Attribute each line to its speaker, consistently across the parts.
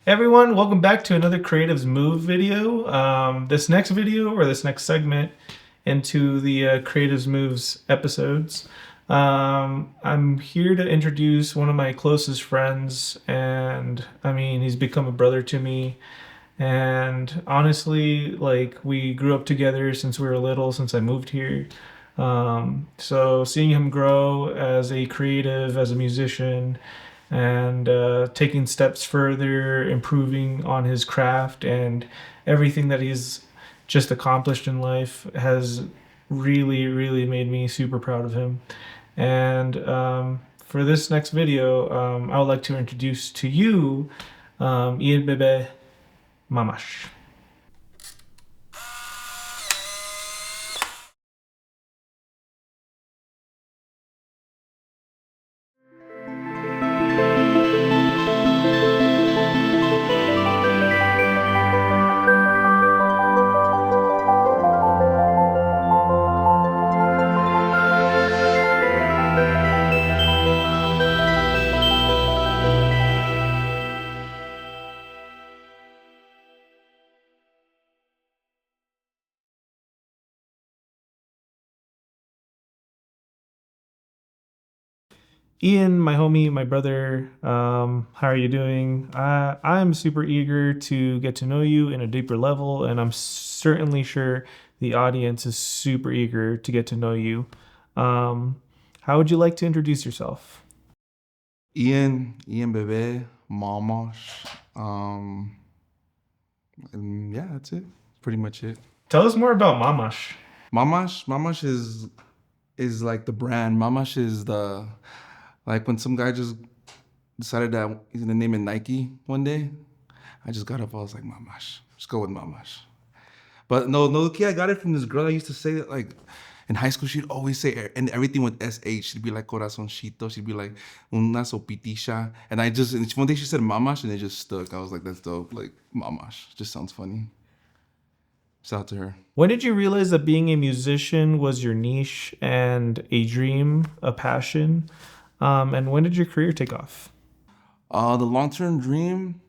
Speaker 1: Everyone, welcome back to another Creatives Move video. This next video, or this next segment into the Creatives Moves episodes, I'm here to introduce one of my closest friends, and I mean, he's become a brother to me. And honestly, like, we grew up together since we were little, since I moved here. So seeing him grow as a creative, as a musician, and taking steps further, improving on his craft and everything that he's just accomplished in life has really, really made me super proud of him. And for this next video, I would like to introduce to you Ian Bebe, Mamash. Ian, my homie, my brother, how are you doing? I'm super eager to get to know you in a deeper level, and I'm certainly sure the audience is super eager to get to know you. How would you like to introduce yourself?
Speaker 2: Ian Bebe, Mamash. And yeah, that's it. Pretty much it.
Speaker 1: Tell us more about Mamash.
Speaker 2: Mamash is like the brand. Mamash is the like when some guy just decided that he's gonna name it Nike one day. I just got up. I was like, Mamash. Just go with Mamash. But no, kid, I got it from this girl. I used to say that, like, in high school, she'd always say, and everything with SH. She'd be like, corazoncito. She'd be like, una sopitisha. And one day she said mamash, and it just stuck. I was like, that's dope. Like, mamash. Just sounds funny. Shout out to her.
Speaker 1: When did you realize that being a musician was your niche and a dream, a passion? And when did your career take off?
Speaker 2: The long-term dream,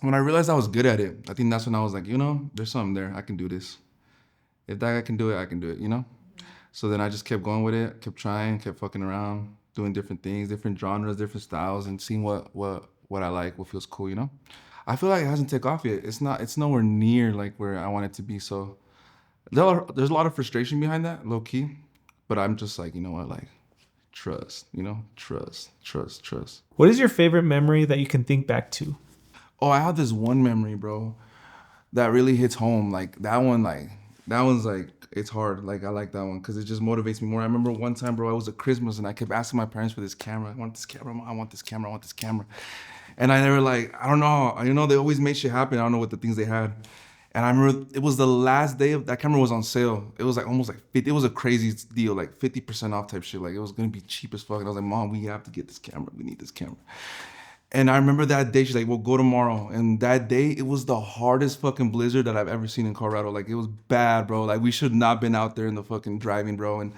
Speaker 2: when I realized I was good at it, I think that's when I was like, there's something there. I can do this. If that guy can do it, I can do it, So then I just kept going with it, kept trying, kept fucking around, doing different things, different genres, different styles, and seeing what I like, what feels cool. I feel like it hasn't taken off yet. It's nowhere near like where I want it to be. So there's a lot of frustration behind that, low key. But I'm just like, you know what, like trust, trust.
Speaker 1: What is your favorite memory that you can think back to?
Speaker 2: Oh, I have this one memory, bro, that really hits home. That one's like, it's hard. Like, I like that one because it just motivates me more. I remember one time, bro, I was at Christmas and I kept asking my parents for this camera. I want this camera, Mom. I want this camera, I want this camera. And I never I don't know, they always made shit happen. I don't know what the things they had. And I remember it was the last day of that camera was on sale. It was like almost like 50, it was a crazy deal, like 50% off type shit. Like it was gonna be cheap as fuck. And I was like, Mom, we have to get this camera. We need this camera. And I remember that day, she's like, well, go tomorrow. And that day, it was the hardest fucking blizzard that I've ever seen in Colorado. Like, it was bad, bro. Like, we should not been out there in the fucking driving, bro. And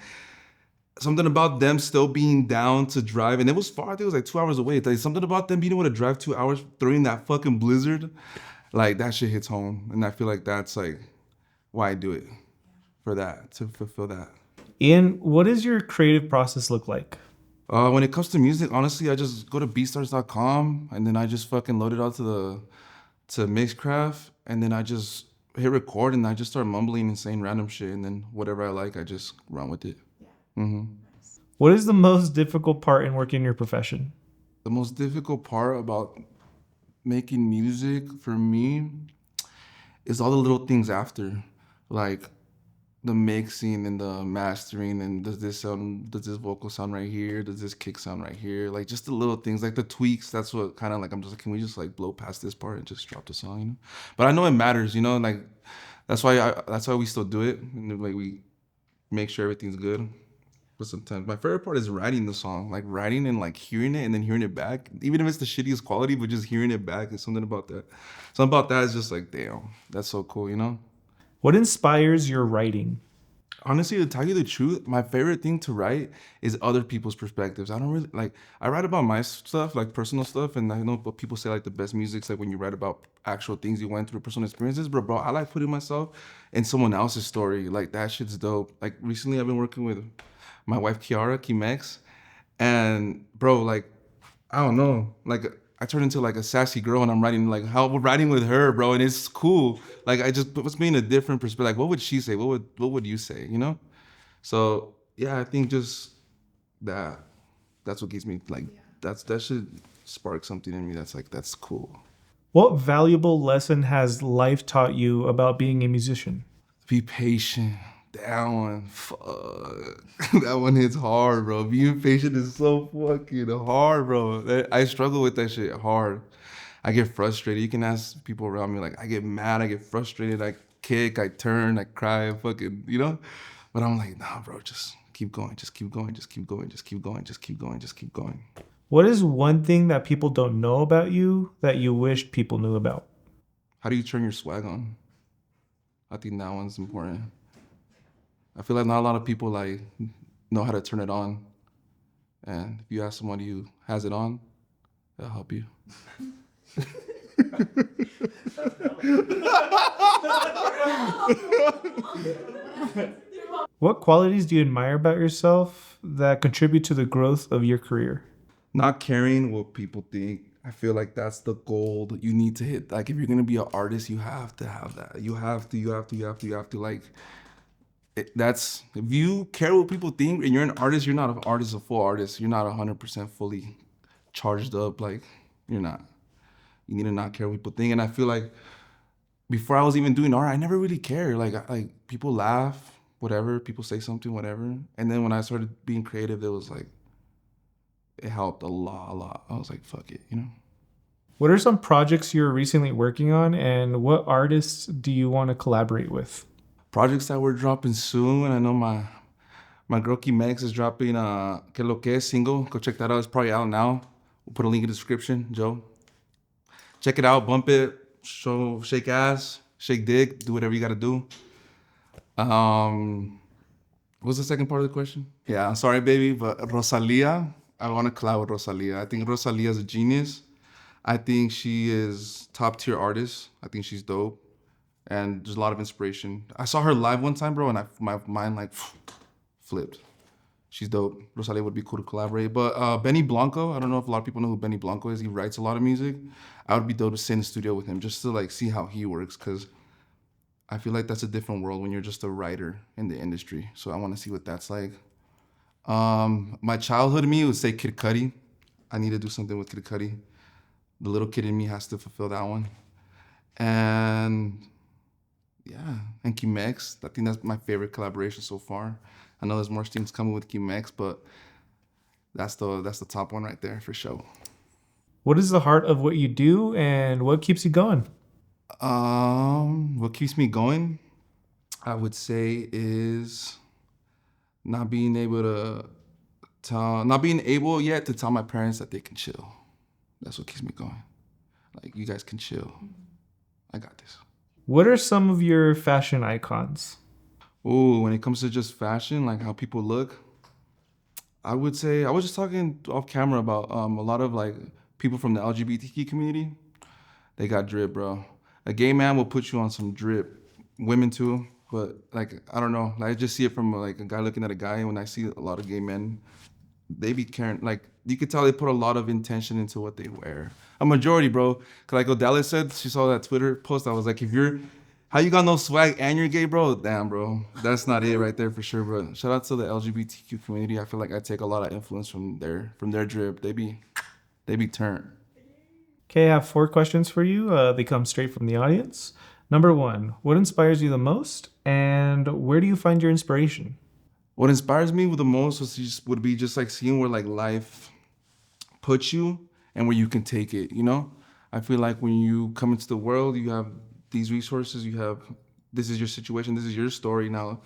Speaker 2: something about them still being down to drive, and it was far, I think it was like 2 hours away. Like, something about them being able to drive 2 hours during that fucking blizzard, like, that shit hits home. And I feel like that's like why I do it, for that, to fulfill that.
Speaker 1: Ian, what does your creative process look like?
Speaker 2: When it comes to music, honestly, I just go to beatstars.com and then I just fucking load it out to Mixcraft, and then I just hit record and I just start mumbling and saying random shit, and then whatever I like, I just run with it.
Speaker 1: What is the most difficult part in working in your profession?
Speaker 2: The most difficult part about making music for me is all the little things after, like the mixing and the mastering, and does this vocal sound right here? Does this kick sound right here? Like just the little things, like the tweaks. That's what kind of like, I'm just like, can we just like blow past this part and just drop the song, But I know it matters, like that's why we still do it. And like we make sure everything's good. But sometimes my favorite part is writing the song, like writing and like hearing it and then hearing it back. Even if it's the shittiest quality, but just hearing it back is something about that. Something about that is just like, damn, that's so cool,
Speaker 1: What inspires your writing?
Speaker 2: Honestly, to tell you the truth, my favorite thing to write is other people's perspectives. I don't really like. I write about my stuff, like personal stuff, and I know what people say like the best music's like when you write about actual things you went through, personal experiences. But bro, I like putting myself in someone else's story. Like that shit's dope. Like recently, I've been working with my wife Kiara Kimex, and bro, like I don't know, like I turned into like a sassy girl, and I'm writing like how we're writing with her, bro, and it's cool. Like I just puts me in a different perspective. Like what would she say? What would you say? You know? So yeah, I think just that that's what gives me like that should spark something in me that's like that's cool.
Speaker 1: What valuable lesson has life taught you about being a musician?
Speaker 2: Be patient. That one, fuck. That one hits hard, bro. Being patient is so fucking hard, bro. I struggle with that shit hard. I get frustrated. You can ask people around me, like, I get mad, I get frustrated, I kick, I turn, I cry, fucking, you know? But I'm like, nah, bro, just keep going, just keep going, just keep going, just keep going, just keep going, just keep going.
Speaker 1: What is one thing that people don't know about you that you wished people knew about?
Speaker 2: How do you turn your swag on? I think that one's important. I feel like not a lot of people like know how to turn it on. And if you ask someone who has it on, they'll help you.
Speaker 1: What qualities do you admire about yourself that contribute to the growth of your career?
Speaker 2: Not caring what people think. I feel like that's the goal that you need to hit. Like if you're gonna be an artist, you have to have that. You have to. Like that's if you care what people think and you're an artist, you're not an artist, a full artist. You're not 100% fully charged up. Like you're not. You need to not care what people think. And I feel like before I was even doing art, I never really cared. Like people laugh, whatever. People say something, whatever. And then when I started being creative, it was like it helped a lot, a lot. I was like, fuck it, you know?
Speaker 1: What are some projects you're recently working on, and what artists do you want to collaborate with?
Speaker 2: Projects that we're dropping soon. I know my girl Key Megs is dropping Que Lo Que single. Go check that out. It's probably out now. We'll put a link in the description, Joe. Check it out, bump it, shake ass, shake dick, do whatever you gotta do. What's the second part of the question? Yeah, I'm sorry, baby, but Rosalia, I want to collab with Rosalia. I think Rosalia is a genius. I think she is top tier artist. I think she's dope, and there's a lot of inspiration. I saw her live one time, bro, and my mind like flipped. She's dope. Rosalia would be cool to collaborate. But Benny Blanco, I don't know if a lot of people know who Benny Blanco is. He writes a lot of music. I would be dope to sit in the studio with him just to like see how he works, because I feel like that's a different world when you're just a writer in the industry. So I want to see what that's like. My childhood me would say Kid Cudi. I need to do something with Kid Cudi. The little kid in me has to fulfill that one. And yeah, and Kimex. I think that's my favorite collaboration so far. I know there's more things coming with Kimex, but that's the top one right there for sure.
Speaker 1: What is the heart of what you do, and what keeps you going?
Speaker 2: What keeps me going, I would say, is not being able to not being able yet to tell my parents that they can chill. That's what keeps me going. Like, you guys can chill. I got this.
Speaker 1: What are some of your fashion icons?
Speaker 2: Ooh, when it comes to just fashion, like how people look, I would say I was just talking off camera about a lot of like people from the LGBTQ community. They got drip, bro. A gay man will put you on some drip. Women too, but like I don't know. Like, I just see it from like a guy looking at a guy. And when I see a lot of gay men, they be caring. Like you could tell they put a lot of intention into what they wear. A majority, bro. Cause like Odella said, she saw that Twitter post. I was like, if you're how you got no swag and you're gay, bro? Damn, bro. That's not it right there for sure, bro. Shout out to the LGBTQ community. I feel like I take a lot of influence from their drip. They be turned.
Speaker 1: Okay, I have 4 questions for you. They come straight from the audience. Number 1, what inspires you the most, and where do you find your inspiration?
Speaker 2: What inspires me the most would be just like seeing where like life puts you and where you can take it, you know? I feel like when you come into the world, you have these resources, this is your situation, this is your story now.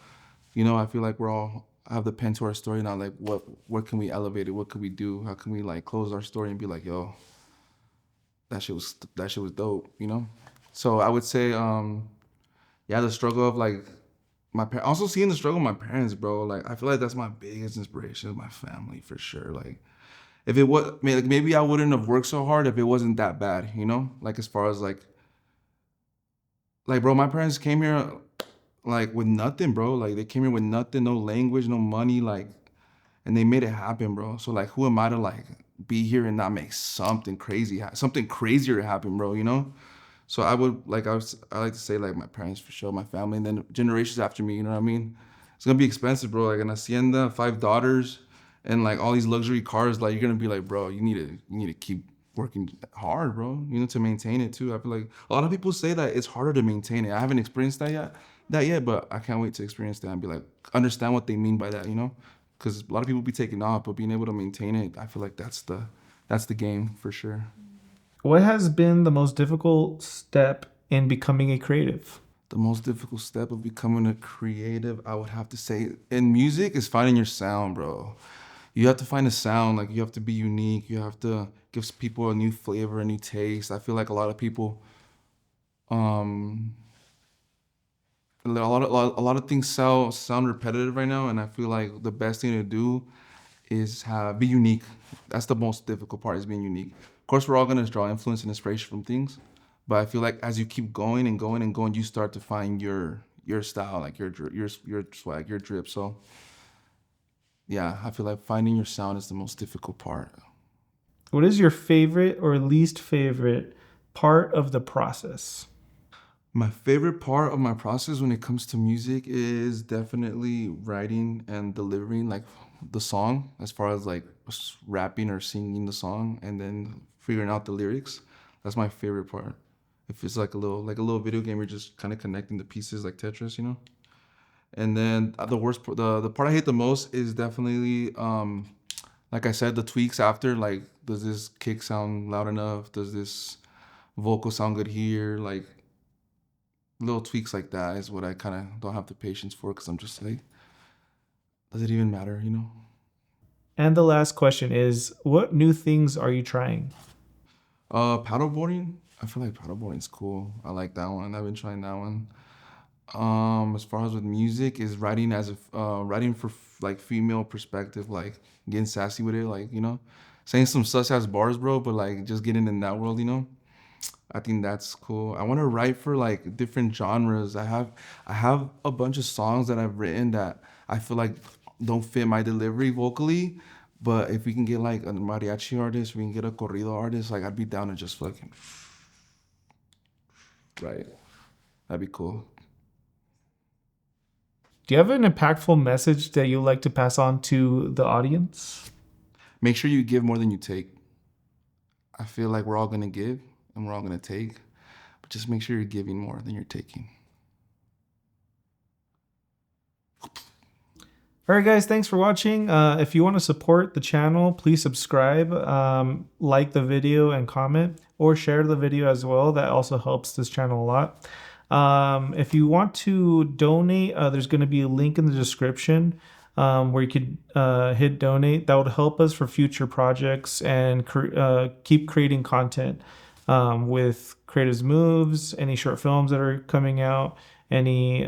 Speaker 2: You know, I feel like we're all have the pen to our story now. Like what can we elevate it? What can we do? How can we like close our story and be like, yo, that shit was dope, you know? So I would say, yeah, the struggle of like also seeing the struggle of my parents, bro. Like I feel like that's my biggest inspiration is my family for sure. Like if it was, like maybe I wouldn't have worked so hard if it wasn't that bad, you know? Like as far as like bro, my parents came here like with nothing, bro. Like they came here with nothing, no language, no money, like, and they made it happen, bro. So like, who am I to like be here and not make something crazy, something crazier happen, bro? You know? So I like to say like my parents for sure, my family, and then generations after me. You know what I mean? It's gonna be expensive, bro. Like an hacienda, 5 daughters, and like all these luxury cars. Like you're gonna be like, bro, you need to keep working hard, bro. You know, to maintain it too. I feel like a lot of people say that it's harder to maintain it. I haven't experienced that yet, but I can't wait to experience that and be like understand what they mean by that. You know, because a lot of people be taking off, but being able to maintain it, I feel like that's the game for sure.
Speaker 1: What has been the most difficult step in becoming a creative?
Speaker 2: The most difficult step of becoming a creative, I would have to say, in music is finding your sound, bro. You have to find a sound, like you have to be unique. You have to give people a new flavor, a new taste. I feel like a lot of people, um, a lot of things sound repetitive right now, and I feel like the best thing to do is be unique. That's the most difficult part is being unique. Of course, we're all gonna draw influence and inspiration from things, but I feel like as you keep going and going and going, you start to find your style, like your swag, your drip. So yeah, I feel like finding your sound is the most difficult part.
Speaker 1: What is your favorite or least favorite part of the process?
Speaker 2: My favorite part of my process when it comes to music is definitely writing and delivering like the song, as far as like rapping or singing the song and then figuring out the lyrics. That's my favorite part. If it's like a little video game, you're just kind of connecting the pieces like Tetris, you know. And then the part I hate the most is definitely like I said, the tweaks after. Like, does this kick sound loud enough? Does this vocal sound good here? Like little tweaks like that is what I kind of don't have the patience for because I'm just like, does it even matter, you know?
Speaker 1: And the last question is, what new things are you trying?
Speaker 2: Paddleboarding. I feel like paddleboarding's cool. I like that one. I've been trying that one. As far as with music, is writing writing for like female perspective, like getting sassy with it, like you know, saying some sus ass bars, bro. But like just getting in that world, you know. I think that's cool. I want to write for like different genres. I have a bunch of songs that I've written that I feel like don't fit my delivery vocally. But if we can get like a mariachi artist, we can get a corrido artist, like I'd be down to just fucking right. That'd be cool.
Speaker 1: Do you have an impactful message that you'd like to pass on to the audience?
Speaker 2: Make sure you give more than you take. I feel like we're all gonna give and we're all gonna take, but just make sure you're giving more than you're taking.
Speaker 1: All right, guys, thanks for watching. If you want to support the channel, please subscribe, like the video, and comment, or share the video as well. That also helps this channel a lot. If you want to donate, there's going to be a link in the description where you could hit donate. That would help us for future projects and keep creating content with Creatives Moves, any short films that are coming out, any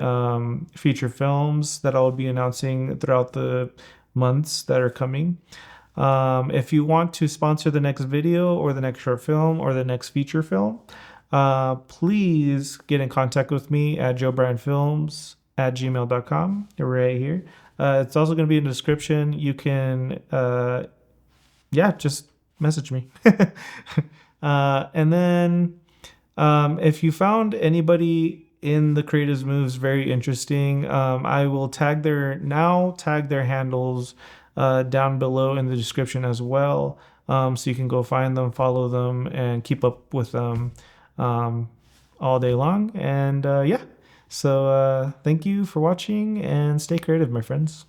Speaker 1: feature films that I'll be announcing throughout the months that are coming. If you want to sponsor the next video or the next short film or the next feature film, please get in contact with me at joebrayanfilms at gmail.com right here. It's also going to be in the description. You can, just message me. And then if you found anybody in the Creatives Moves very interesting, I will tag their handles down below in the description as well, so you can go find them, follow them, and keep up with them all day long. And so thank you for watching and stay creative, my friends.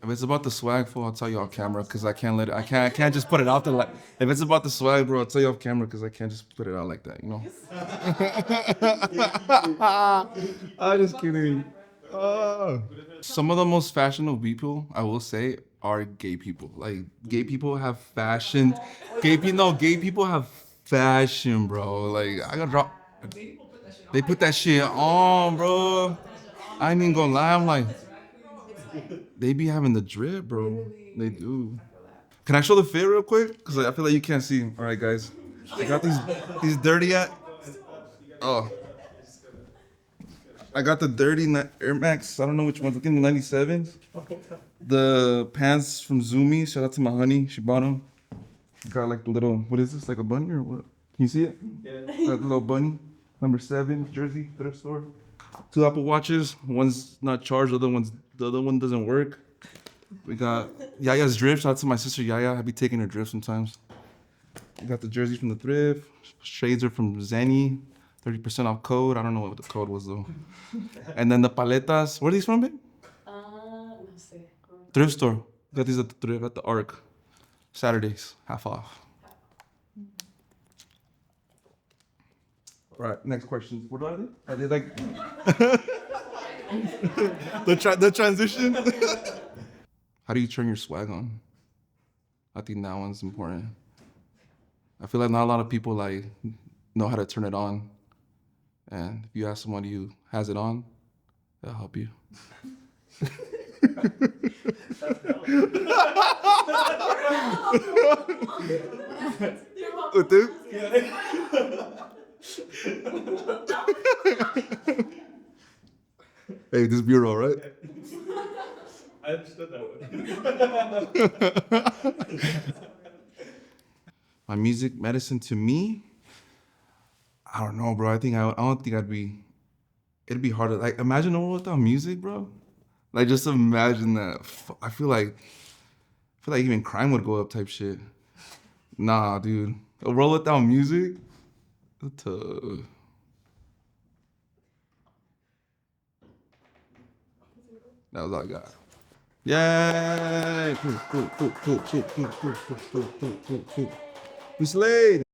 Speaker 2: A veces it's about the swag, fool, I'll tell you off camera because I can't let it. I can't just put it out there like. If it's about the swag, bro, I'll tell you off camera because I can't just put it out like that, you know. I'm just kidding. Some of the most fashionable people I will say are gay people. Like gay people have fashion. Gay people have fashion, bro. Like I gotta drop. They put that shit on, bro. I ain't even gonna lie. I'm like, they be having the drip, bro. They do. Can I show the fit real quick? Cause I feel like you can't see. All right, guys. I got these dirty at. Oh, I got the dirty Air Max. I don't know which ones. I think the 97s. The pants from Zoomy. Shout out to my honey. She bought them. Got like the little. What is this? Like a bunny or what? Can you see it? Yeah. Got the little bunny. Number 7 jersey, thrift store. 2 Apple Watches. One's not charged. The other one doesn't work. We got Yaya's drip. Shout out to my sister Yaya. I be taking her drip sometimes. We got the jersey from the thrift. Shades are from Zenny. 30% off code. I don't know what the code was though. And then the paletas. Where are these from, babe?
Speaker 3: No sé.
Speaker 2: Thrift store. Got these at the thrift at the Arc. Saturdays, half off. All right, next question. What are they? Are they like the transition? How do you turn your swag on? I think that one's important. I feel like not a lot of people like know how to turn it on. And if you ask somebody who has it on, they'll help you. With this? Hey, this bureau, right?
Speaker 1: I understood that one.
Speaker 2: My music medicine to me, I don't know, bro. I don't think it'd be harder. Like, imagine a world without music, bro. Like, just imagine that. I feel like even crime would go up type shit. Nah, dude. A world without music? That was all I got. Yay! Cool. We slayed.